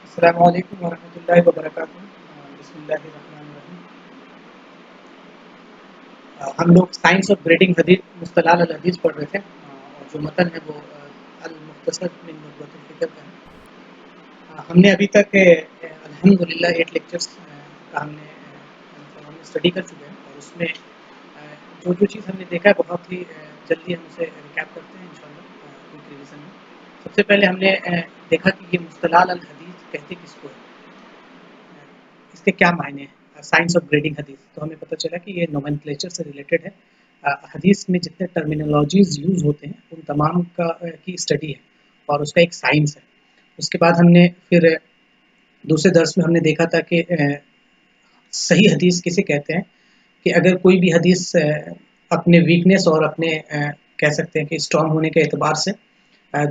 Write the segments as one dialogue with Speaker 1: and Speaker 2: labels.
Speaker 1: السلام علیکم ورحمۃ اللہ وبرکاتہ۔ بسم اللہ الرحمن الرحیم۔ ہم لوگ سائنس آف گریڈنگ حدیث مصطلح الحدیث پڑھ رہے تھے، اور جو متن ہے وہ المختصر من نبوۃ الفکر کا ہے۔ ہم نے ابھی تک الحمدللہ 8 لیکچرز کا ہم نے اسٹڈی کر چکے ہیں، اور اس میں جو چیز ہم نے دیکھا ہے بہت ہی جلدی ہم اسے ریکیپ کرتے ہیں انشاءاللہ کوئک ریویژن میں۔ سب سے پہلے ہم نے دیکھا کہ یہ مصطلح الحدیث کہتے کس کو ہے، اس کے کیا معنی ہیں سائنس آف گریڈنگ حدیث۔ تو ہمیں پتہ چلا کہ یہ نومنکلیچر سے ریلیٹڈ ہے۔ حدیث میں جتنے ٹرمینالوجیز یوز ہوتے ہیں ان تمام کی اسٹڈی ہے، اور اس کا ایک سائنس ہے۔ اس کے بعد ہم نے پھر دوسرے درس میں ہم نے دیکھا تھا کہ صحیح حدیث کسے کہتے ہیں، کہ اگر کوئی بھی حدیث اپنے ویکنیس اور اپنے کہہ سکتے ہیں کہ اسٹرانگ ہونے کے اعتبار سے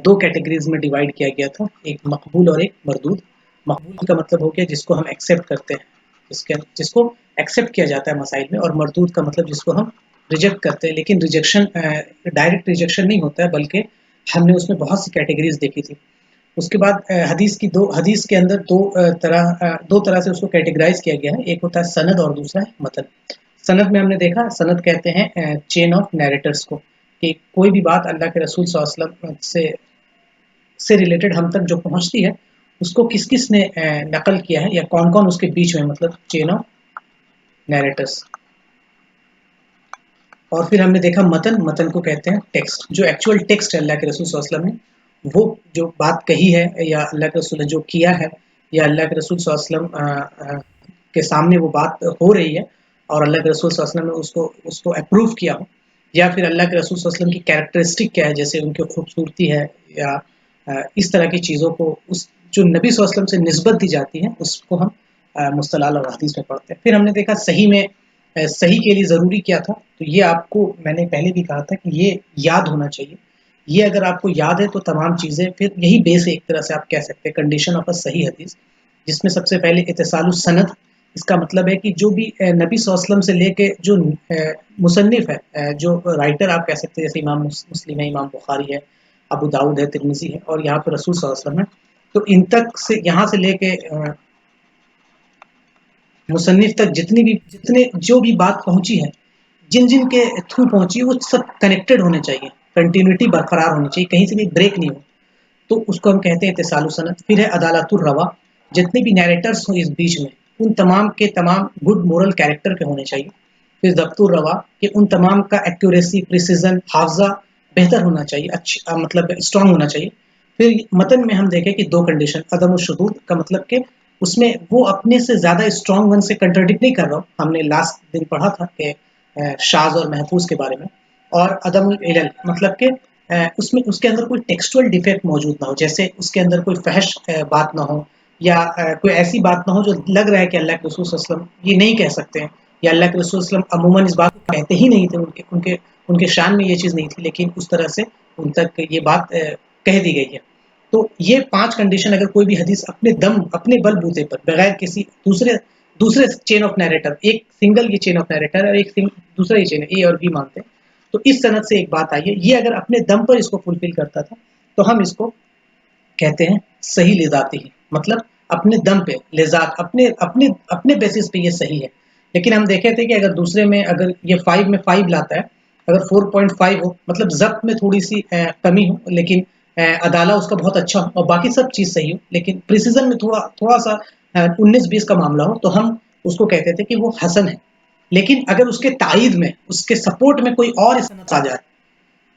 Speaker 1: دو کیٹیگریز میں ڈیوائڈ کیا گیا تھا، ایک مقبول اور ایک مردود۔ مقبول کا مطلب ہو گیا جس کو ہم ایکسیپٹ کرتے ہیں، جس کو ایکسیپٹ کیا جاتا ہے مسائل میں، اور مردود کا مطلب جس کو ہم ریجیکٹ کرتے ہیں، لیکن ریجیکشن ڈائریکٹ ریجیکشن نہیں ہوتا ہے، بلکہ ہم نے اس میں بہت سی کیٹیگریز دیکھی تھی۔ اس کے بعد حدیث کے اندر دو طرح سے اس کو کیٹیگرائز کیا گیا ہے، ایک ہوتا ہے سند اور دوسرا ہے متن۔ سند میں ہم نے دیکھا، سند کہتے ہیں چین آف نیریٹرز کو، کہ کوئی بھی بات اللہ کے رسول صلی اللہ علیہ وسلم سے ریلیٹڈ ہم تک جو پہنچتی ہے اس کو کس کس نے نقل کیا ہے، یا کون کون اس کے بیچ میں، مطلب چین آف نیریٹرز۔ اور پھر ہم نے دیکھا متن کو کہتے ہیں ٹیکسٹ، جو ایکچوئل ٹیکسٹ ہے اللہ کے رسول صلی اللہ علیہ وسلم نے، وہ جو بات کہی ہے یا اللہ کے رسول نے جو کیا ہے، یا اللہ کے رسول صلی اللہ علیہ وسلم کے سامنے وہ بات ہو رہی ہے اور اللہ کے رسول صلی اللہ علیہ وسلم نے اس کو اپروو کیا ہو، یا پھر اللہ کے رسول صلی اللہ علیہ وسلم کی کیریکٹرسٹک کیا ہے، جیسے ان کی خوبصورتی ہے، یا اس طرح کی چیزوں کو جو نبی صلی اللہ علیہ وسلم سے نسبت دی جاتی ہے اس کو ہم مصطلح الحدیث میں پڑھتے ہیں۔ پھر ہم نے دیکھا صحیح کے لیے ضروری کیا تھا، تو یہ آپ کو میں نے پہلے بھی کہا تھا کہ یہ یاد ہونا چاہیے۔ یہ اگر آپ کو یاد ہے تو تمام چیزیں پھر یہی بیس ہے، ایک طرح سے آپ کہہ سکتے ہیں کنڈیشن آف اے صحیح حدیث، جس میں سب سے پہلے اتصال السند۔ اس کا مطلب ہے کہ جو بھی نبی صلی اللہ علیہ وسلم سے لے کے جو مصنف ہے، جو رائٹر آپ کہہ سکتے ہیں، جیسے امام مسلم ہے، امام بخاری ہے، ابو داؤد ہے، ترمذی ہے، اور یہاں پہ رسول صلی اللہ علیہ وسلم ہے، تو ان تک سے یہاں سے لے کے مصنف تک جو بھی بات پہنچی ہے، جن کے تھرو پہنچی ہے، وہ سب کنیکٹڈ ہونے چاہیے، کنٹینیوٹی برقرار ہونی چاہیے، کہیں سے بھی بریک نہیں ہو، تو اس کو ہم کہتے ہیں اتصال السند۔ پھر ہے عدالت الروا، جتنے بھی نیریٹرز ہوں اس بیچ میں ان تمام کے تمام گڈ مورل کیریکٹر کے ہونے چاہیے۔ پھر ضبط الروا، کہ ان تمام کا ایکوریسی، پریسیزن، حافظہ بہتر ہونا چاہیے، اچھا مطلب اسٹرانگ ہونا چاہیے۔ پھر متن میں ہم دیکھیں کہ دو کنڈیشن، عدم الشذوذ کا مطلب کہ اس میں وہ اپنے سے زیادہ اسٹرانگ ون سے کنٹرڈکٹ نہیں کر رہا ہو، ہم نے لاسٹ دن پڑھا تھا کہ شاذ اور محفوظ کے بارے میں۔ اور عدم العلل، مطلب کہ اس کے اندر کوئی ٹیکسٹول ڈیفیکٹ موجود نہ ہو، جیسے اس کے اندر کوئی فحش بات نہ ہو، یا کوئی ایسی بات نہ ہو جو لگ رہا ہے کہ اللہ کے رسول صلی اللہ علیہ وسلم یہ نہیں کہہ سکتے ہیں، یا اللہ کے رسول صلی اللہ علیہ وسلم عموماً اس بات کو کہتے ہی نہیں تھے، ان کے شان میں یہ چیز نہیں تھی، لیکن اس طرح سے ان تک یہ بات کہہ دی گئی ہے۔ تو یہ 5 کنڈیشن اگر کوئی بھی حدیث اپنے بل بوتے پر بغیر کسی دوسرے چین آف نیریٹر، ایک سنگل یہ چین آف نیریٹر اور ایک دوسرا یہ چین اے اور بی مانتے ہیں، تو اس صنعت سے ایک بات آئی ہے، یہ اگر اپنے دم پر اس کو فلفل کرتا تھا تو ہم اس کو کہتے ہیں صحیح لذاتی ہی، مطلب اپنے دم پہ لذات، اپنے بیسس پہ یہ صحیح ہے۔ لیکن ہم دیکھے تھے کہ اگر دوسرے میں اگر یہ 5 میں 5 لاتا ہے، اگر 4.5 ہو، مطلب ضبط میں تھوڑی سی کمی ہو، لیکن عدالہ اس کا بہت اچھا ہو اور باقی سب چیز صحیح ہو، لیکن پریسیزن میں تھوڑا سا 19-20 کا معاملہ ہو، تو ہم اس کو کہتے تھے کہ وہ حسن ہے۔ لیکن اگر اس کے تائید میں، اس کے سپورٹ میں کوئی اور صنعت آ جائے،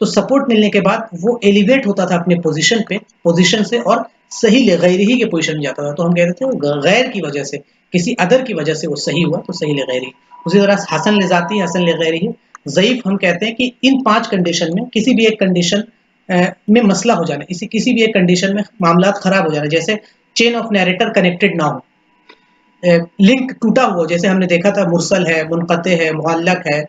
Speaker 1: تو سپورٹ ملنے کے بعد وہ ایلیویٹ ہوتا تھا اپنے پوزیشن سے، اور صحیح لغیر ہی کے پوزیشن میں جاتا تھا، تو ہم کہتے تھے وہ غیر کی وجہ سے، کسی ادر کی وجہ سے وہ صحیح ہوا، تو صحیح لغیر ہی۔ اسی طرح حسن لذاتی، حسن لغیر ہی۔ ضعیف ہم کہتے ہیں کہ ان 5 کنڈیشن میں کسی بھی ایک کنڈیشن میں مسئلہ ہو جانا، کسی بھی ایک کنڈیشن میں معاملات خراب ہو جانا، جیسے چین آف نیریٹر کنیکٹڈ نہ ہو، لنک ٹوٹا ہوا، جیسے ہم نے دیکھا تھا مرسل ہے، منقطع ہے، معلق ہے،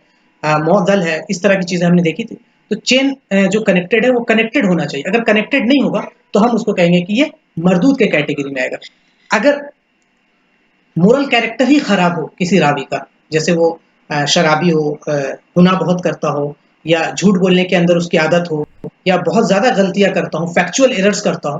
Speaker 1: معضل ہے، اس طرح کی چیزیں ہم نے دیکھی تھی۔ تو چین جو کنیکٹڈ ہے وہ کنیکٹڈ ہونا چاہیے، اگر کنیکٹڈ نہیں ہوگا تو ہم اس کو کہیں گے کہ یہ مردود کے کیٹیگری میں آئے گا۔ اگر مورل کیریکٹر ہی خراب ہو کسی راوی کا، جیسے وہ شرابی ہو، گناہ بہت کرتا ہو، یا جھوٹ بولنے کے اندر اس کی عادت ہو، یا بہت زیادہ غلطیاں کرتا ہو، فیکچوئل ایررز کرتا ہو،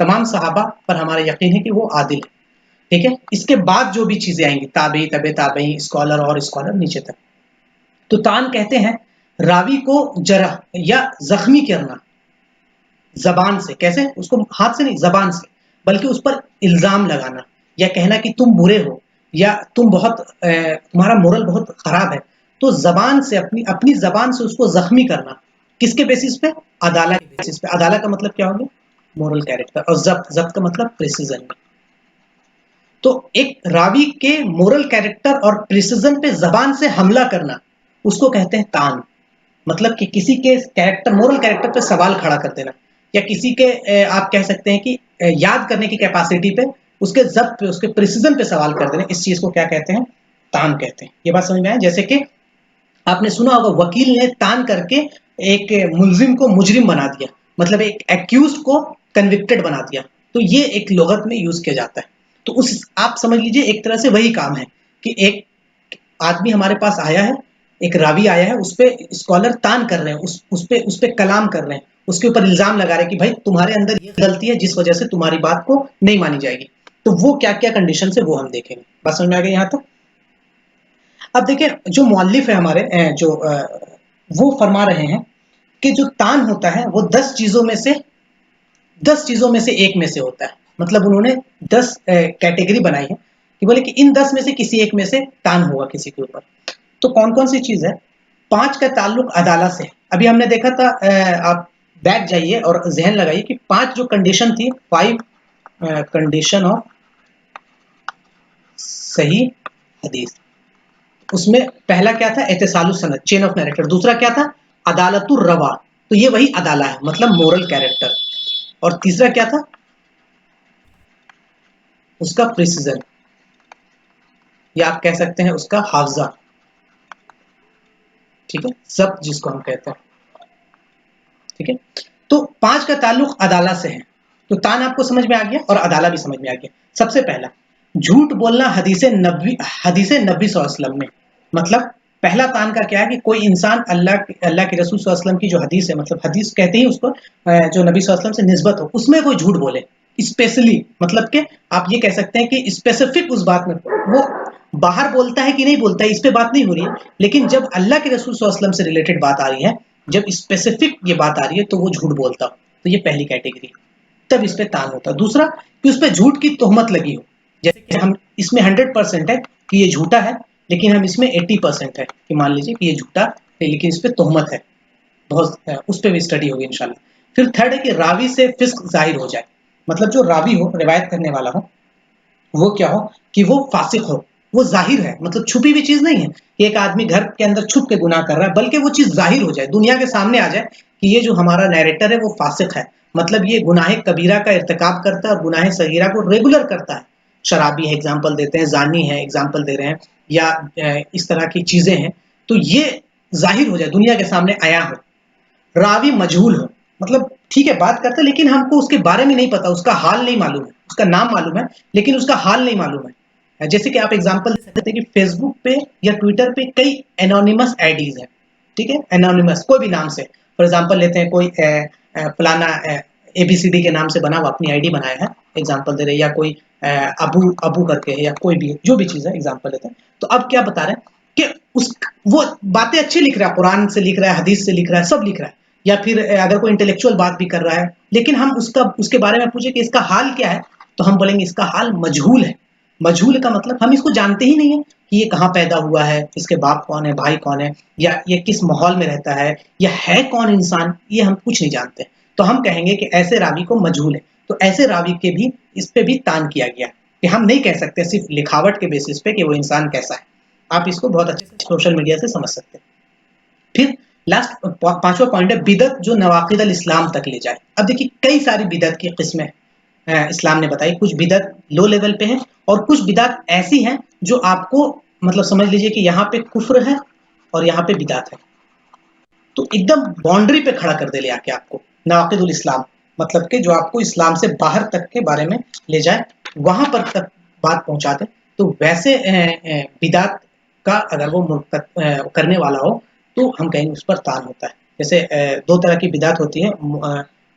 Speaker 1: تمام صحابہ پر ہمارا یقین ہے کہ وہ عادل ہے، ٹھیک ہے. اس کے بعد جو بھی چیزیں آئیں گی، تابعی، طب تابعی، اسکالر اور اسکالر نیچے تک. تو تان کہتے ہیں راوی کو جرح یا زخمی کرنا زبان سے. کیسے؟ اس کو ہاتھ سے نہیں، زبان سے، بلکہ اس پر الزام لگانا یا کہنا کہ تم برے ہو یا تم بہت تمہارا مورل بہت خراب ہے. تو زبان سے اپنی زبان سے اس کو زخمی کرنا. کس کے بیسس پہ؟ عدالت کے بیسس پہ. عدالت کا مطلب کیا ہو گیا؟ Moral character. اور ضبط کا مطلب پریسیزن. تو ایک راوی کے مورل کیریکٹر اور پریسیزن پہ زبان سے حملہ کرنا، اس کو کہتے ہیں تان. مطلب کہ کسی کے کیریکٹر، مورل کیریکٹر پہ سوال کھڑا کر دینا، یا کسی کے آپ کہہ سکتے ہیں کہ یاد کرنے کی کیپیسٹی پہ، اس کے ضبط پہ، اس کے پریسیزن پہ سوال کر دینا. اس چیز کو کیا کہتے ہیں؟ تان کہتے ہیں. یہ بات سمجھ میں آئے؟ جیسے کہ آپ نے سنا ہوگا وکیل نے تان کر کے ایک ملزم کو مجرم بنا دیا، مطلب ایک ایکیوزڈ کو کنوکٹڈ بنا دیا. تو یہ ایک لغت میں یوز کیا جاتا ہے. تو آپ سمجھ لیجئے ایک طرح سے وہی کام ہے کہ ایک آدمی ہمارے پاس آیا ہے، ایک راوی آیا ہے، اس پہ اسکالر تان کر رہے ہیں، اس پہ کلام کر رہے ہیں، اس کے اوپر الزام لگا رہے ہیں کہ بھائی تمہارے اندر یہ غلطی ہے جس وجہ سے تمہاری بات کو نہیں مانی جائے گی. تو وہ کیا کیا کنڈیشن سے وہ ہم دیکھیں گے. بات سمجھ میں آ گئی یہاں تک؟ اب دیکھیں جو مؤلف ہے ہمارے جو وہ فرما رہے ہیں کہ جو تان ہوتا ہے وہ 10 چیزوں میں سے ایک میں سے ہوتا ہے. مطلب انہوں نے 10 کیٹیگری بنائی ہے کہ بولے کہ ان 10 میں سے کسی ایک میں سے تان ہوگا کسی کے اوپر. تو کون کون سی چیز ہے؟ 5 کا تعلق عدالت سے. ابھی ہم نے دیکھا تھا، آپ بیٹھ جائیے اور ذہن لگائیے کہ 5 جو کنڈیشن تھی، 5 کنڈیشن آف صحیح حدیث. اس میں پہلا کیا تھا؟ اتصال السند، چین آف نیریٹر. دوسرا کیا تھا؟ عدالت الروا. تو یہ وہی عدالت ہے، مطلب مورل کیریکٹر. اور تیسرا کیا تھا؟ اس کا پریسیزن، یا آپ کہہ سکتے ہیں اس کا حافظہ. ٹھیک ہے، ضبط جس کو ہم کہتے ہیں. ٹھیک ہے، تو 5 کا تعلق عدالت سے ہے. تو تان آپ کو سمجھ میں آ گیا اور عدالت بھی سمجھ میں آ گیا. سب سے پہلا جھوٹ بولنا حدیث نبی صلی اللہ علیہ وسلم میں. مطلب پہلا تان کا کیا ہے کہ کوئی انسان اللہ کے رسول صلی اللہ علیہ وسلم کی جو حدیث ہے، مطلب حدیث کہتے ہیں اس کو جو نبی صلی اللہ علیہ وسلم سے نسبت ہو، اس میں کوئی جھوٹ بولے اسپیشلی. مطلب کہ آپ یہ کہہ سکتے ہیں کہ اسپیسیفک اس بات میں وہ باہر بولتا ہے کہ نہیں بولتا ہے، اس پہ بات نہیں ہو رہی ہے. لیکن جب اللہ کے رسول صلی اللہ علیہ وسلم سے ریلیٹڈ بات آ رہی ہے، جب اسپیسیفک یہ بات آ رہی ہے، تو وہ جھوٹ بولتا. تو یہ پہلی کیٹیگری، تب اس پہ تان ہوتا. دوسرا کہ اس پہ جھوٹ کی تہمت لگی ہو. جیسے کہ ہم اس میں 100% ہے کہ یہ جھوٹا ہے، لیکن ہم اس میں 80% ہے کہ مان لیجیے کہ یہ جھوٹا ہے لیکن اس پہ تہمت ہے. بہت اس پہ بھی اسٹڈی ہوگی انشاءاللہ. پھر تھرڈ ہے کہ راوی سے فسق ظاہر ہو جائے. مطلب جو راوی ہو، روایت کرنے والا ہو، وہ کیا ہو کہ وہ فاسق ہو. وہ ظاہر ہے، مطلب چھپی ہوئی چیز نہیں ہے کہ ایک آدمی گھر کے اندر چھپ کے گناہ کر رہا ہے، بلکہ وہ چیز ظاہر ہو جائے، دنیا کے سامنے آ جائے کہ یہ جو ہمارا نیریٹر ہے وہ فاسق ہے. مطلب یہ گناہ کبیرہ کا ارتکاب کرتا ہے اور گناہ صغیرہ کو ریگولر کرتا ہے. شرابی ہے ایگزامپل دیتے ہیں، زانی ہے ایگزامپل دے رہے ہیں، یا اس طرح کی چیزیں ہیں. تو یہ ظاہر ہو جائے، دنیا کے سامنے آیا ہو. راوی مجہول ہو، مطلب ٹھیک ہے بات کرتا ہے لیکن ہم کو اس کے بارے میں نہیں پتا، اس کا حال نہیں معلوم ہے. اس کا نام معلوم ہے لیکن اس کا حال نہیں معلوم ہے. جیسے کہ آپ ایگزامپل دے سکتے ہیں کہ فیس بک پہ یا ٹویٹر پہ کئی انونیمس آئی ڈیز ہیں. ٹھیک ہے، انونیمس کوئی بھی نام سے. فار ایگزامپل لیتے ہیں کوئی فلانا ABCD کے نام سے بنا ہوا اپنی ID بنایا ہے، ایگزامپل دے رہے، یا کوئی ابو کر کے ہے، یا کوئی بھی جو بھی چیز ہے ایگزامپل لیتے ہیں. تو اب کیا بتا رہے ہیں کہ وہ باتیں اچھی لکھ رہا ہے، قرآن سے لکھ رہا ہے، حدیث سے لکھ رہا ہے، سب لکھ رہا ہے. یا پھر اگر کوئی انٹلیکچوئل بات بھی کر رہا ہے، لیکن ہم اس کے بارے میں پوچھیں کہ اس کا حال کیا ہے، تو ہم بولیں گے اس کا حال مجہول ہے. مجہول کا مطلب ہم اس کو جانتے ہی نہیں ہیں کہ یہ کہاں پیدا ہوا ہے، اس کے باپ کون ہے، بھائی کون ہے، یا یہ کس ماحول میں رہتا ہے، یا ہے کون انسان، یہ ہم کچھ نہیں جانتے. تو ہم کہیں گے کہ ایسے راوی کو مجہول ہے. تو ایسے راوی کے بھی اس پہ بھی تان کیا گیا کہ ہم نہیں کہہ سکتے صرف لکھاوٹ کے بیسس پہ کہ وہ انسان کیسا ہے. آپ اس کو بہت اچھے سے سوشل میڈیا سے سمجھ سکتے ہیں. پھر لاسٹ 5واں پوائنٹ ہے بدعت جو نواقض الاسلام تک لے جائے. اب دیکھیے کئی ساری بدعت کی قسمیں اسلام نے بتائی. کچھ بدعت لو لیول پہ ہیں اور کچھ بدعت ایسی ہیں جو آپ کو مطلب سمجھ لیجئے کہ یہاں پہ کفر ہے اور یہاں پہ بدعت ہے. تو ایک دم باؤنڈری پہ کھڑا کر دے لے آ کے آپ کو نواقض الاسلام، مطلب کہ جو آپ کو اسلام سے باہر تک کے بارے میں لے جائے، وہاں پر تک بات پہنچا دے. تو ویسے بدعت کا اگر وہ کرنے والا ہو تو ہم کہیں اس پر تان ہوتا ہے. جیسے 2 طرح کی بدعت ہوتی ہے،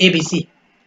Speaker 1: ABC,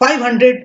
Speaker 1: 500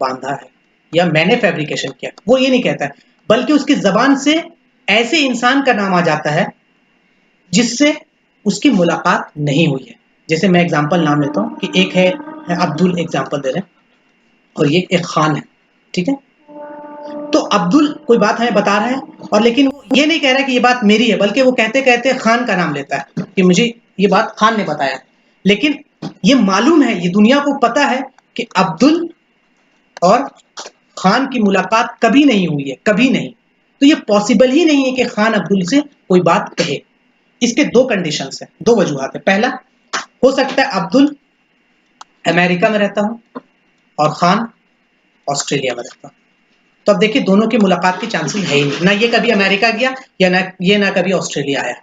Speaker 1: باندھا ہے یا میں نے فیبریکیشن کیا، وہ یہ نہیں کہتا ہے، بلکہ اس کی زبان سے ایسے انسان کا نام آ جاتا ہے جس سے اس کی ملاقات نہیں ہوئی ہے. جیسے میں اگزامپل نام لیتا ہوں کہ ایک ہے عبدل، ایگزامپل دے رہے ہیں، اور یہ ایک خان ہے، ٹھیک ہے. تو عبدل کوئی بات ہمیں بتا رہا ہے، اور لیکن وہ یہ نہیں کہہ رہا کہ یہ بات میری ہے، بلکہ وہ کہتے کہتے خان کا نام لیتا ہے کہ مجھے یہ بات خان نے بتایا. لیکن یہ معلوم ہے، یہ دنیا کو پتا ہے کہ عبدل اور خان کی ملاقات کبھی نہیں ہوئی ہے، کبھی نہیں. تو یہ پاسبل ہی نہیں ہے کہ خان عبدل سے کوئی بات کہے. اس کے دو کنڈیشنز ہیں، دو وجوہات ہیں. پہلا، ہو سکتا ہے عبدل امریکہ میں رہتا ہوں اور خان آسٹریلیا میں رہتا ہوں. تو اب دیکھیے دونوں کی ملاقات کی چانسز ہے ہی نہیں، نہ یہ کبھی امریکہ گیا یا نہ کبھی آسٹریلیا آیا،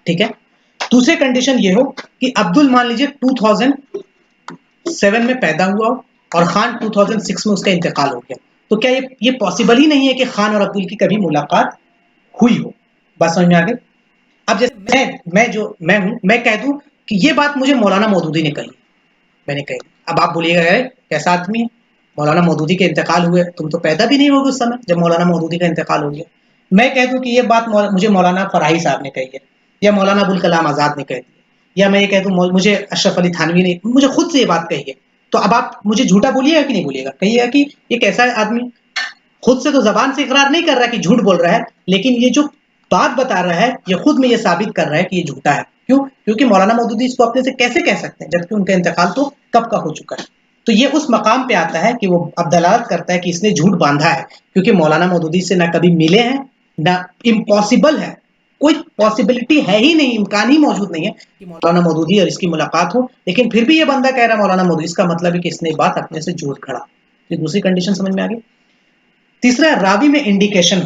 Speaker 1: ٹھیک ہے. دوسری کنڈیشن یہ ہو کہ عبدل مان لیجیے 2007 میں پیدا ہوا ہو اور خان 2006 میں اس کا انتقال ہو گیا. تو کیا یہ پاسبل ہی نہیں ہے کہ خان اور عبدل کی کبھی ملاقات ہوئی ہو؟ بات سمجھ میں آ گئی؟ اب جیسے میں کہہ دوں کہ یہ بات مجھے مولانا مودودی نے کہی، میں نے کہی. اب آپ بولیے گا کیسا آدمی ہے، مولانا مودودی کے انتقال ہوئے، تم تو پیدا بھی نہیں ہوگے اس سمے جب مولانا مودودی کا انتقال ہو گیا. میں کہہ دوں کہ یہ بات مجھے مولانا فراہی صاحب نے کہی ہے، یا مولانا ابوالکلام آزاد نے کہی ہے، یا میں یہ کہہ دوں مجھے اشرف علی تھانوی نے مجھے خود سے یہ بات کہی ہے. تو اب آپ مجھے جھوٹا بولیے گا کہ نہیں بولیے گا؟ کہیے گا کہ یہ کیسا آدمی خود سے تو زبان سے اقرار نہیں کر رہا کہ جھوٹ بول رہا ہے، لیکن یہ جو بات بتا رہا ہے یہ خود میں یہ ثابت کر رہا ہے کہ یہ جھوٹا ہے. کیوں؟ کیونکہ مولانا مودودی اس کو اپنے سے کیسے کہہ سکتے ہیں جبکہ ان کا انتقال تو کب کا ہو چکا ہے. تو یہ اس مقام پہ آتا ہے کہ وہ اب دلالت کرتا ہے کہ اس نے جھوٹ باندھا ہے، کیونکہ مولانا مودودی سے نہ کبھی ملے ہیں، نہ امپاسبل ہے، کوئی پاسبلٹی ہے ہی نہیں، امکان ہی موجود نہیں ہے کہ مولانا مودودی اور اس کی ملاقات ہو. لیکن پھر بھی یہ بندہ کہہ رہا ہے مولانا مودودی، اس کا مطلب ہے کہ اس نے بات اپنے سے جھوٹ کھڑا. یہ دوسری کنڈیشن سمجھ میں آ گئی. تیسرا، راوی میں انڈیکیشن.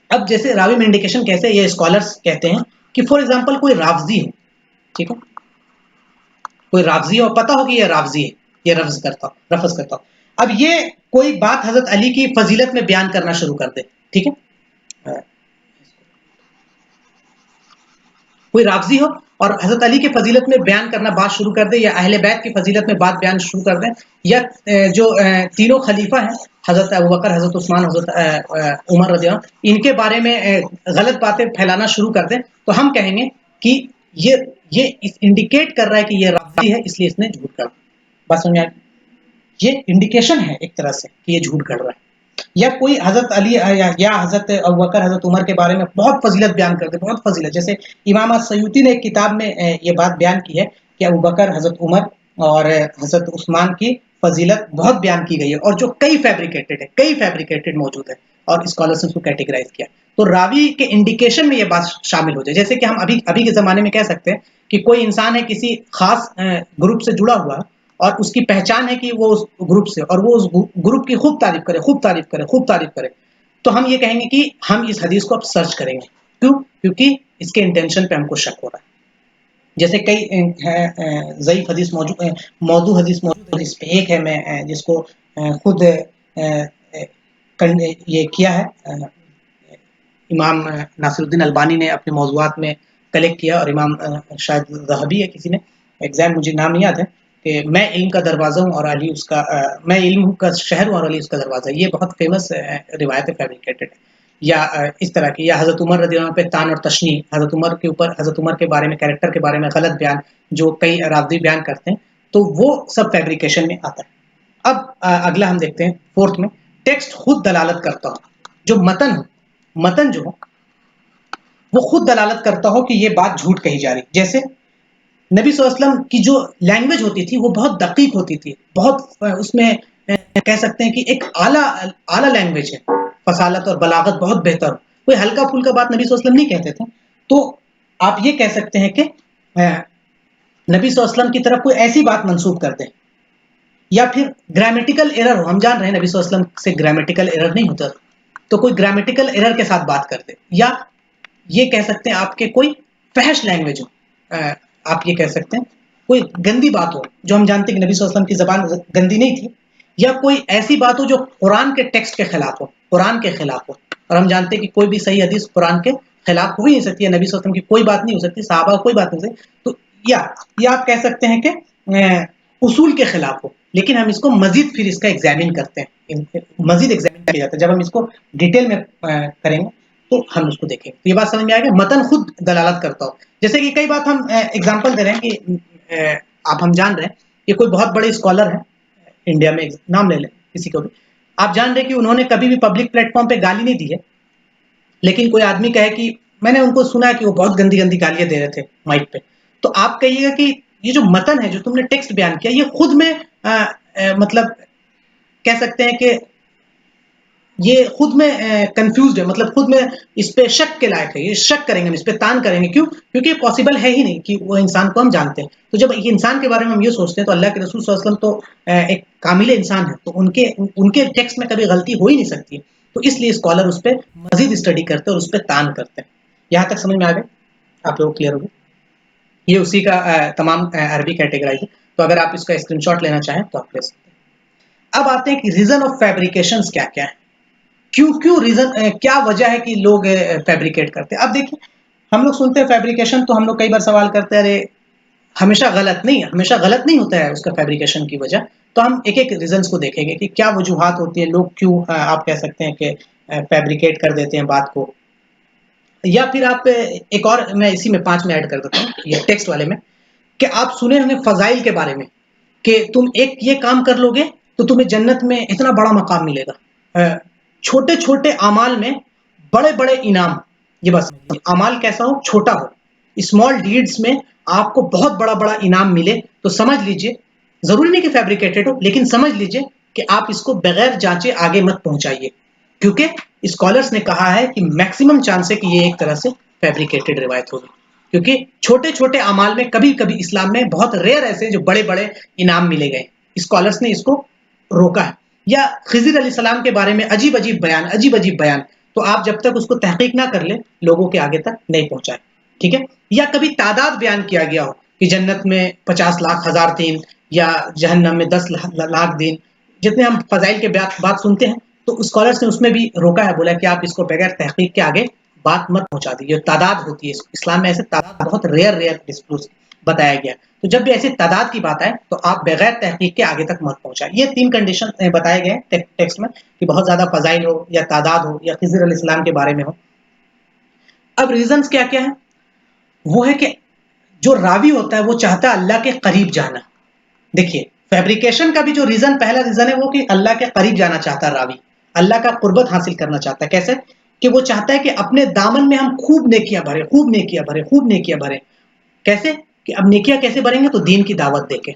Speaker 1: اب جیسے راوی میں انڈیکیشن کیسے، یہ اسکالرس کہتے ہیں کہ فار ایگزامپل کوئی رافضی ہو، ٹھیک ہے، کوئی رافضی ہو، پتا ہو کہ یہ رافضی ہے، یہ رفض کرتا ہو. اب یہ کوئی بات حضرت علی کی فضیلت میں بیان کرنا شروع کر دے، ٹھیک ہے، کوئی رافضی ہو اور حضرت علی کی فضیلت میں بیان کرنا بات شروع کر دے، یا اہل بیت کی فضیلت میں بات بیان شروع کر دیں، یا جو تینوں خلیفہ ہیں حضرت ابوبکر، حضرت عثمان، حضرت عمر رضی اللہ عنہ، ان کے بارے میں غلط باتیں پھیلانا شروع کر دیں، تو ہم کہیں گے کہ یہ انڈیکیٹ کر رہا ہے کہ یہ رافضی ہے، اس لیے اس نے جھوٹ کہا. بس سمجھ آئے؟ یہ انڈیکیشن ہے ایک طرح سے کہ یہ جھوٹ کر رہا ہے. یا کوئی حضرت علی یا حضرت ابوبکر، حضرت عمر کے بارے میں بہت فضیلت بیان کرتے، بہت فضیلت. جیسے امام سیوطی نے ایک کتاب میں یہ بات بیان کی ہے کہ ابوبکر، حضرت عمر اور حضرت عثمان کی فضیلت بہت بیان کی گئی ہے، اور جو کئی فیبریکیٹڈ موجود ہے، اور اسکالرس نے اس کو کیٹیگرائز کیا. تو راوی کے انڈیکیشن میں یہ بات شامل ہو جائے. جیسے کہ ہم ابھی کے زمانے میں کہہ سکتے ہیں کہ کوئی انسان ہے کسی خاص گروپ سے جڑا ہوا، اور اس کی پہچان ہے کہ وہ اس گروپ سے، اور وہ اس گروپ کی خوب تعریف کرے، تو ہم یہ کہیں گے کہ ہم اس حدیث کو اب سرچ کریں گے. کیوں؟ کیونکہ اس کے انٹینشن پہ ہم کو شک ہو رہا ہے. جیسے کئی ضعیف حدیث موضوع حدیث موجود ہے، اس پہ ایک ہے میں جس کو خود یہ کیا ہے امام ناصر الدین البانی نے اپنے موضوعات میں کلیکٹ کیا، اور امام شاید ذہبی ہے کسی نے، ایگزام مجھے نام نہیں یاد ہے، کہ میں علم کا دروازہ ہوں اور علی اس کا، میں علم کا شہر ہوں اور علی اس کا دروازہ. یہ بہت فیمس روایت فیبریکیٹڈ ہے. یا اس طرح کی، یا حضرت عمر رضی اللہ عنہ پہ تان اور تشنیع، حضرت عمر کے اوپر، حضرت عمر کے بارے میں، کیریکٹر کے بارے میں غلط بیان جو کئی رافضی بیان کرتے ہیں، تو وہ سب فیبریکیشن میں آتا ہے. اب اگلا ہم دیکھتے ہیں فورتھ میں، ٹیکسٹ خود دلالت کرتا ہو. جو متن جو ہو وہ خود دلالت کرتا ہو کہ یہ بات جھوٹ کہی جا رہی. جیسے نبی صلی اللہ علیہ وسلم کی جو لینگویج ہوتی تھی وہ بہت دقیق ہوتی تھی، بہت اس میں کہہ سکتے ہیں کہ ایک اعلیٰ لینگویج ہے، فصالت اور بلاغت بہت بہتر ہو. کوئی ہلکا پھلکا بات نبی صلی اللہ علیہ وسلم نہیں کہتے تھے. تو آپ یہ کہہ سکتے ہیں کہ نبی صلی اللہ علیہ وسلم کی طرف کوئی ایسی بات منسوب کر دیں. یا پھر گرامیٹیکل ایرر ہو، ہم جان رہے ہیں نبی صلی اللہ علیہ وسلم سے گرامیٹیکل ایرر نہیں ہوتا، تو کوئی گرامیٹیکل ایرر کے ساتھ بات کر دے. یا یہ کہہ سکتے ہیں آپ کے کوئی فحش لینگویج ہو، آپ یہ کہہ سکتے ہیں کوئی گندی بات ہو، جو ہم جانتے ہیں کہ نبی صلی اللہ علیہ وسلم کی زبان گندی نہیں تھی. یا کوئی ایسی بات ہو جو قرآن کے ٹیکسٹ کے خلاف ہو، اور ہم جانتے ہیں کہ کوئی بھی صحیح حدیث قرآن کے خلاف ہو ہی نہیں سکتی ہے، نبی صلی اللہ علیہ وسلم کی کوئی بات نہیں ہو سکتی، صحابہ کوئی بات نہیں ہو سکتی. تو یا آپ کہہ سکتے ہیں کہ اصول کے خلاف ہو، لیکن ہم اس کو مزید پھر اس کا ایگزامن کرتے ہیں، مزید ایگزامن کیا جاتا ہے. جب ہم اس کو ڈیٹیل میں کریں گے تو ہم اس کو دیکھیں گے. تو یہ بات سمجھ میں آئے گا، متن خود دلالت کرتا ہو. جیسے کہ کئی بات ہم ایگزامپل دے رہے ہیں کہ آپ ہم جان رہے ہیں کہ کوئی بہت بڑے اسکالر ہیں انڈیا میں، نام لے لیں کسی کو بھی، آپ جان رہے ہیں کہ انہوں نے کبھی بھی پبلک پلیٹ فارم پہ گالی نہیں دی ہے، لیکن کوئی آدمی کہے کہ میں نے ان کو سنا ہے کہ وہ بہت گندی گندی گالیاں دے رہے تھے مائک پہ، تو آپ کہیے گا کہ یہ جو متن ہے، جو تم نے ٹیکسٹ بیان کیا، یہ خود میں مطلب کہہ سکتے ہیں کہ یہ خود میں کنفیوزڈ ہے، مطلب خود میں اس پہ شک کے لائق ہے. یہ شک کریں گے، ہم اس پہ تان کریں گے. کیوں؟ کیونکہ پاسبل ہے ہی نہیں کہ وہ انسان کو ہم جانتے ہیں. تو جب ایک انسان کے بارے میں ہم یہ سوچتے ہیں تو اللہ کے رسول صلی اللہ علیہ وسلم تو ایک کامل انسان ہے، تو ان کے ٹیکسٹ میں کبھی غلطی ہو ہی نہیں سکتی. تو اس لیے اسکالر اس پہ مزید اسٹڈی کرتے ہیں اور اس پہ تان کرتے ہیں. یہاں تک سمجھ میں آ گئے؟ آپ لوگ کلیئر ہوگی؟ یہ اسی کا تمام عربی کیٹیگرائز ہے. تو اگر آپ اس کا اسکرین شاٹ لینا چاہیں تو آپ لے سکتے ہیں. اب آتے ہیں کہ ریزن آف فیبریکیشنز کیا کیا ہے، کیوں ریزن، کیا وجہ ہے کہ لوگ فیبریکیٹ کرتے ہیں. اب دیکھیں، ہم لوگ سنتے ہیں فیبریکیشن تو ہم لوگ کئی بار سوال کرتے ہیں، ارے ہمیشہ غلط نہیں ہوتا ہے اس کا فیبریکیشن کی وجہ. تو ہم ایک ایک ریزنس کو دیکھیں گے کہ کیا وجوہات ہوتی ہیں، لوگ کیوں آپ کہہ سکتے ہیں کہ فیبریکیٹ کر دیتے ہیں بات کو. یا پھر آپ ایک اور میں اسی میں 5 میں ایڈ کر دیتا ہوں یہ ٹیکسٹ والے میں، کہ آپ سنے ہوں گے فضائل کے بارے میں کہ تم ایک یہ کام کر لو گے تو تمہیں جنت میں اتنا بڑا مقام ملے گا. چھوٹے چھوٹے اعمال میں بڑے بڑے انعام. یہ بس اعمال کیسا ہو، چھوٹا ہو، اسمال ڈیڈز میں آپ کو بہت بڑا بڑا انعام ملے تو سمجھ لیجئے، ضروری نہیں کہ فیبریکیٹڈ ہو، لیکن سمجھ لیجئے کہ آپ اس کو بغیر جانچے آگے مت پہنچائیے. کیونکہ اسکالرس نے کہا ہے کہ میکسیمم چانس ہے کہ یہ ایک طرح سے فیبریکیٹڈ روایت ہوگی. کیونکہ چھوٹے چھوٹے اعمال میں کبھی کبھی اسلام میں بہت ریئر ایسے جو بڑے بڑے انعام ملے گئے، اسکالرس نے اس کو روکا ہے. یا خضر علیہ السلام کے بارے میں عجیب عجیب بیان، تو آپ جب تک اس کو تحقیق نہ کر لیں لوگوں کے آگے تک نہیں پہنچائے. ٹھیک ہے؟ یا کبھی تعداد بیان کیا گیا ہو کہ جنت میں 50 لاکھ ہزار دین یا جہنم میں 10 لاکھ دین، جتنے ہم فضائل کے بات سنتے ہیں، تو اسکالرس نے اس میں بھی روکا ہے، بولا کہ آپ اس کو بغیر تحقیق کے آگے بات مت پہنچا دیجیے. تعداد ہوتی ہے اسلام میں، ایسے تعداد بہت ریئر ڈسکلوز بتایا گیا. تو جب بھی ایسی تعداد کی بات آئے تو آپ بغیر تحقیق کے آگے تک مت پہنچائیں. یہ 3 کنڈیشن بتائے گئے ٹیکسٹ میں کہ بہت زیادہ فضائل ہو، یا تعداد ہو، یا خضر علیہ السلام کے بارے میں ہو. اب ریزنز کیا کیا ہے؟ وہ ہے کہ جو راوی ہوتا ہے وہ چاہتا ہے اللہ کے قریب جانا. دیکھیے، فیبریکیشن کا بھی جو ریزن، پہلا ریزن ہے وہ کہ اللہ کے قریب جانا چاہتا ہے راوی، اللہ کا قربت حاصل کرنا چاہتا ہے. کیسے؟ کہ وہ چاہتا ہے کہ اپنے دامن میں ہم خوب نیکیاں بھریں. کیسے؟ کہ اب نیکیاں کیسے بھریں گے؟ تو دین کی دعوت دے کے.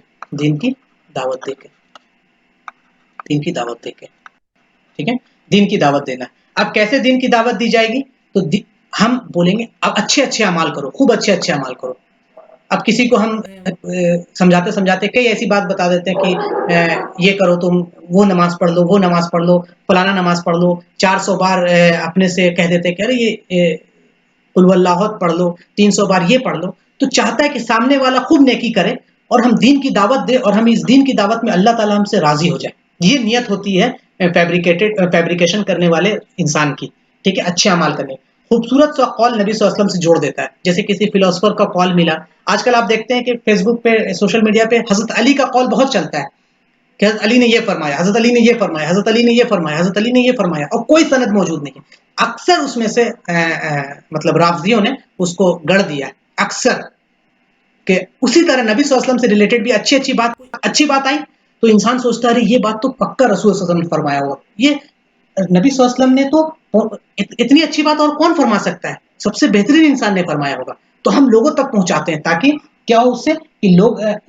Speaker 1: ٹھیک ہے؟ دین کی دعوت دینا. اب کیسے دین کی دعوت دی جائے گی؟ تو ہم بولیں گے اب اچھے عمال کرو، خوب اچھے عمال کرو. اب کسی کو ہم سمجھاتے کئی ایسی بات بتا دیتے ہیں کہ یہ کرو، تم وہ نماز پڑھ لو، فلانا نماز پڑھ لو، 400 بار اپنے سے کہہ دیتے کہ ارے یہ قل واللہ پڑھ لو، 300 بار یہ پڑھ لو. تو چاہتا ہے کہ سامنے والا خوب نیکی کرے اور ہم دین کی دعوت دے، اور ہم اس دین کی دعوت میں اللہ تعالیٰ ہم سے راضی ہو جائے. یہ نیت ہوتی ہے فیبریکیشن کرنے والے انسان کی. ٹھیک ہے؟ اچھے اعمال کرنے. خوبصورت سا قول نبی صلی اللہ علیہ وسلم سے جوڑ دیتا ہے. جیسے کسی فلاسفر کا قول ملا، آج کل آپ دیکھتے ہیں کہ فیس بک پہ، سوشل میڈیا پہ حضرت علی کا قول بہت چلتا ہے کہ حضرت علی نے یہ فرمایا، حضرت علی نے یہ فرمایا، حضرت علی نے یہ فرمایا، حضرت علی نے یہ فرمایا، اور کوئی سند موجود نہیں ہے. اکثر اس میں سے مطلب رافضیوں نے اس کو گڑھ دیا ہے اکثر، کہ اسی طرح نبی صلی اللہ علیہ وسلم سے ریلیٹڈ بھی اچھی بات آئی تو انسان سوچتا ہے یہ بات تو پکا رسول صلی اللہ علیہ وسلم نے فرمایا ہوا. یہ نبی صلی اللہ علیہ وسلم نے تو اتنی اچھی بات اور کون فرما سکتا ہے؟ سب سے بہترین انسان نے فرمایا ہوگا. تو ہم لوگوں تک پہنچاتے ہیں تاکہ کیا ہو اس سے کہ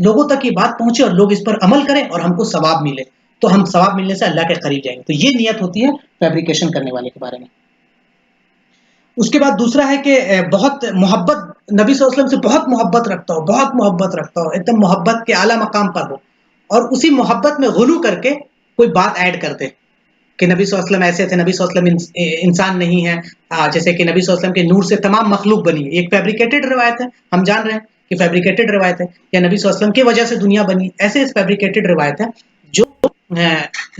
Speaker 1: لوگوں تک یہ بات پہنچے اور لوگ اس پر عمل کریں اور ہم کو ثواب ملے. تو ہم ثواب ملنے سے اللہ کے قریب جائیں گے. تو یہ نیت ہوتی ہے فیبریکیشن کرنے والے کے بارے میں. اس کے بعد دوسرا ہے کہ بہت محبت، نبی صلی اللہ علیہ وسلم سے بہت محبت رکھتا ہو، ایک دم محبت کے اعلیٰ مقام پر ہو، اور اسی محبت میں غلو کر کے کوئی بات ایڈ کر دے کہ نبی صلی اللہ علیہ وسلم ایسے تھے، نبی صلی اللہ علیہ وسلم انسان نہیں ہے، جیسے کہ نبی صلی اللہ علیہ وسلم کے نور سے تمام مخلوق بنی. ایک فیبریکیٹڈ روایت ہے، ہم جان رہے ہیں کہ فیبریکیٹڈ روایت ہے. یا نبی صلی اللہ علیہ وسلم کی وجہ سے دنیا بنی، ایسے فیبریکیٹڈ روایت ہے جو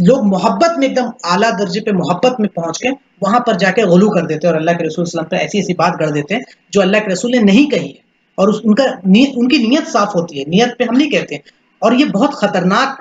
Speaker 1: لوگ محبت میں ایک دم اعلیٰ درجے پہ محبت میں پہنچ کے وہاں پر جا کے غلو کر دیتے ہیں اور اللہ کے رسول صلی اللہ علیہ وسلم پہ ایسی بات گڑھ دیتے ہیں جو اللہ کے رسول نے نہیں کہی ہے. اور ان کی نیت صاف ہوتی ہے، نیت پہ ہم نہیں کہتے. اور یہ بہت خطرناک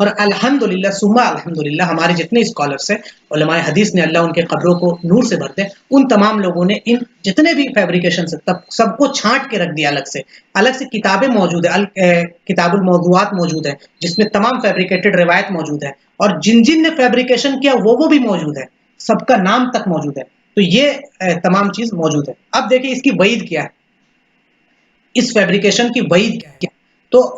Speaker 1: اور الحمدللہ سما الحمدللہ ہمارے جتنے اسکالرس ہیں علماء حدیث نے اللہ ان کے قبروں کو نور سے بھر دے، ان تمام لوگوں نے ان جتنے بھی فیبریکیشن سے سب کو چھانٹ کے رکھ دیا الگ سے کتابیں موجود ہیں، کتاب الموضوعات موجود ہے جس میں تمام فیبریکیٹڈ روایت موجود ہے، اور جن جن نے فیبریکیشن کیا وہ بھی موجود ہے، سب کا نام تک موجود ہے، تو یہ تمام چیز موجود ہے۔ اب دیکھیں اس کی وعید کیا ہے، اس فیبریکیشن کی وعید کیا ہے؟ تو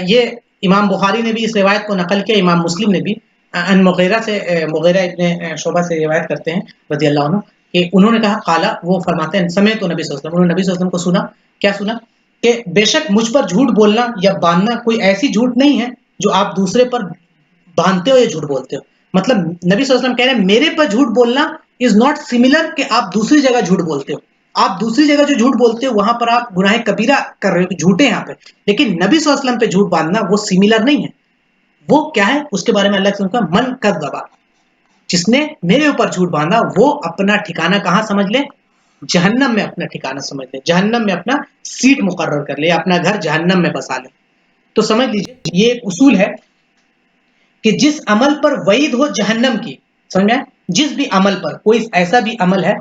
Speaker 1: یہ امام بخاری نے بھی اس روایت کو نقل کیا، امام مسلم نے بھی ان مغیرہ سے، مغیرہ ابن شعبہ سے روایت کرتے ہیں رضی اللہ عنہ کہ انہوں نے کہا قالا، وہ فرماتے ہیں سمعت تو نبی صلی اللہ علیہ وسلم، انہوں نے نبی صلی اللہ علیہ وسلم کو سنا، کیا سنا کہ بے شک مجھ پر جھوٹ بولنا یا باندھنا کوئی ایسی جھوٹ نہیں ہے جو آپ دوسرے پر باندھتے ہو یا جھوٹ بولتے ہو۔ مطلب نبی صلی اللہ علیہ وسلم کہہ رہے ہیں میرے پر جھوٹ بولنا از ناٹ سملر کہ آپ دوسری جگہ جھوٹ بولتے ہو، آپ دوسری جگہ جو جھوٹ بولتے ہو وہاں پر آپ گناہ کبیرہ کر رہے ہو، جھوٹے یہاں پہ، لیکن نبی صلی اللہ علیہ وسلم پہ جھوٹ باندھنا وہ سملر نہیں ہے۔ وہ کیا ہے اس کے بارے میں اللہ کے رسول کا من کذبا، جس نے میرے اوپر جھوٹ باندھا وہ اپنا ٹھکانہ کہاں سمجھ لے، جہنم میں اپنا ٹھکانہ سمجھ لے، جہنم میں اپنا سیٹ مقرر کر لے، اپنا گھر جہنم میں بسا لے۔ تو سمجھ لیجئے یہ ایک اصول ہے کہ جس عمل پر وعید ہو جہنم کی، سمجھ میں، جس بھی عمل پر، کوئی ایسا بھی عمل ہے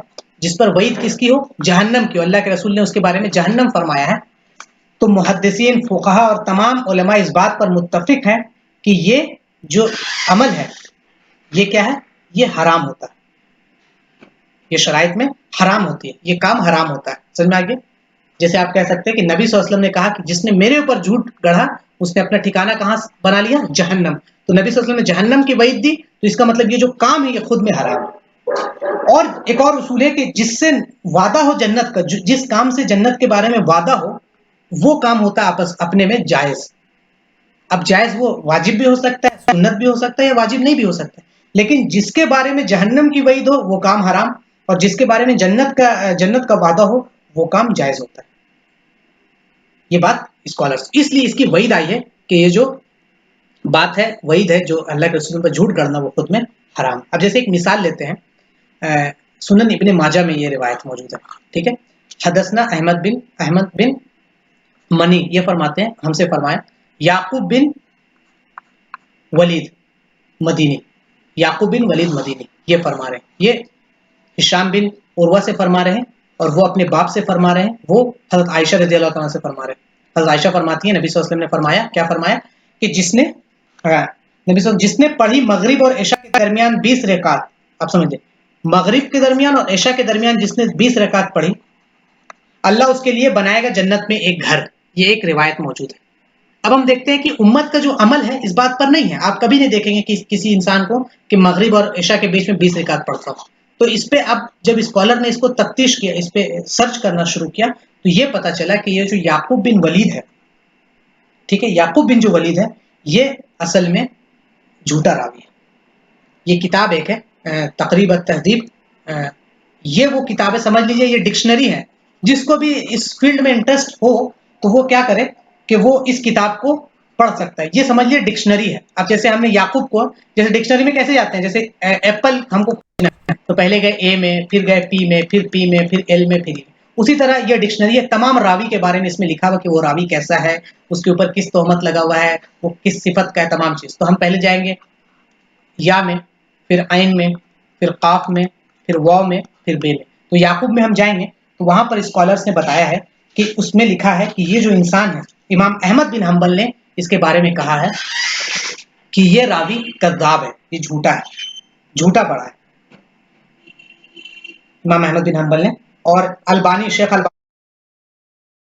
Speaker 1: جس پر وعید کس کی ہو، جہنم کی ہو، اللہ کے رسول نے اس کے بارے میں جہنم فرمایا ہے، تو محدثین، فقہا اور تمام علماء اس بات پر متفق ہیں کہ یہ جو عمل ہے یہ کیا ہے، یہ حرام ہوتا ہے، یہ شرائط میں حرام ہوتی ہے، یہ کام حرام ہوتا ہے۔ سمجھ میں آگے؟ جیسے آپ کہہ سکتے ہیں کہ نبی صلی اللہ علیہ وسلم نے کہا کہ جس نے میرے اوپر جھوٹ گڑھا اس نے اپنا ٹھکانہ کہاں بنا لیا، جہنم، تو نبی صلی اللہ علیہ وسلم نے جہنم کی وعید دی، تو اس کا مطلب یہ جو کام ہے یہ خود میں حرام ہے۔ اور ایک اور اصول ہے کہ جس سے وعدہ ہو جنت کا، جس کام سے جنت کے بارے میں وعدہ ہو وہ کام ہوتا ہے اپنے میں جائز۔ اب جائز وہ واجب بھی ہو سکتا ہے، سنت بھی ہو سکتا ہے، یا واجب نہیں بھی ہو سکتا ہے، لیکن جس کے بارے میں جہنم کی وعید ہو وہ کام حرام، اور جس کے بارے میں جنت کا وعدہ ہو وہ کام جائز ہوتا ہے۔ یہ بات اسکالرس، اس لیے اس کی وعید آئی ہے کہ یہ جو بات ہے وعید ہے، جو اللہ کے رسول پر جھوٹ گڑھنا وہ خود میں حرام۔ اب جیسے ایک مثال لیتے ہیں، سنن ابن ماجہ میں یہ روایت موجود ہے، ٹھیک ہے، حدثنا احمد بن منی یہ فرماتے ہیں ہم سے فرمایا یعقوب بن ولید مدینی، یعقوب بن ولید مدینی یہ فرما رہے ہیں، یہ ہشام بن عروہ سے فرما رہے ہیں، اور وہ اپنے باپ سے فرما رہے ہیں، وہ حضرت عائشہ رضی اللہ تعالیٰ سے فرما رہے ہیں۔ حضرت عائشہ فرماتی ہیں نبی صلی اللہ علیہ وسلم نے فرمایا، کیا فرمایا کہ جس نے نبی صلی اللہ علیہ وسلم جس نے پڑھی مغرب اور عشاء کے درمیان 20 رکعت، آپ سمجھیں مغرب کے درمیان اور عشاء کے درمیان جس نے 20 رکعت پڑھی، اللہ اس کے لیے بنائے گا جنت میں ایک گھر، یہ ایک روایت موجود ہے۔ اب ہم دیکھتے ہیں کہ امت کا جو عمل ہے اس بات پر نہیں ہے، آپ کبھی نہیں دیکھیں گے کہ کسی انسان کو کہ مغرب اور عشاء کے بیچ میں 20 رکعت پڑھتا ہو۔ تو اس پہ اب جب اسکالر نے اس کو تفتیش کیا، اس پہ سرچ کرنا شروع کیا، تو یہ پتا چلا کہ یہ جو یعقوب بن ولید ہے، ٹھیک ہے، یعقوب بن جو ولید ہے یہ اصل میں جھوٹا راوی ہے۔ یہ کتاب ایک ہے تقریب التہذیب، یہ وہ کتابیں سمجھ لیجئے یہ ڈکشنری ہے، جس کو بھی اس فیلڈ میں انٹرسٹ ہو تو وہ کیا کرے کہ وہ اس کتاب کو پڑھ سکتا ہے، یہ سمجھ لیے ڈکشنری ہے۔ اب جیسے ہم نے یعقوب کو، جیسے ڈکشنری میں کیسے جاتے ہیں، جیسے ایپل ہم کو تو پہلے گئے اے میں، پھر گئے پی میں، پھر پی میں، پھر ایل میں، پھر ای، اسی طرح یہ ڈکشنری ہے، تمام راوی کے بارے میں اس میں لکھا ہوا کہ وہ راوی کیسا ہے، اس کے اوپر کس تہمت لگا ہوا ہے، وہ کس صفت کا ہے، تمام چیز۔ تو ہم پہلے جائیں گے یا میں، پھر عین میں، پھر قاف میں، پھر واو میں، پھر بے میں۔ تو یعقوب میں ہم جائیں گے تو وہاں پر اسکالرس نے بتایا ہے کہ اس میں لکھا ہے کہ یہ جو انسان ہے امام احمد بن حنبل نے اس کے بارے میں کہا ہے کہ یہ راوی کذاب ہے، یہ جھوٹا ہے، جھوٹا پڑا ہے امام احمد بن حنبل نے۔ اور البانی، شیخ البانی